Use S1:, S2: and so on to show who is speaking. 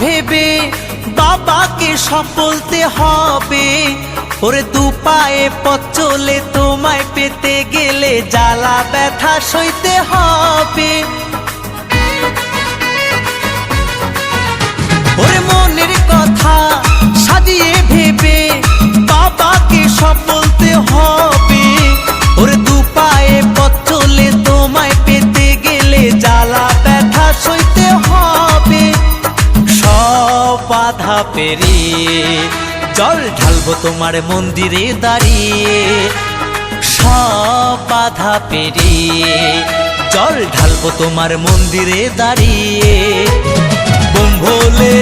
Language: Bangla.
S1: ভেবে বাবাকে সব বলতে হবে। ওরে দু পায়ে পথ চলে তোমায় পেতে গেলে জ্বালা ব্যথা সইতে হবে। ওরে মনের কথা সাজিয়ে ভেবে বাবাকে সব বলতে হবে। ওরে দু পায়ে পথ চলে তোমায় পেতে গেলে জ্বালা ব্যথা সইতে হবে। সব বাধা পেরিয়ে জল ঢালবো তোমার মন্দিরে দাঁড়িয়ে। সব বাধা পেরিয়ে জল ঢালবো তোমার মন্দিরে দাঁড়িয়ে। বোম ভোলে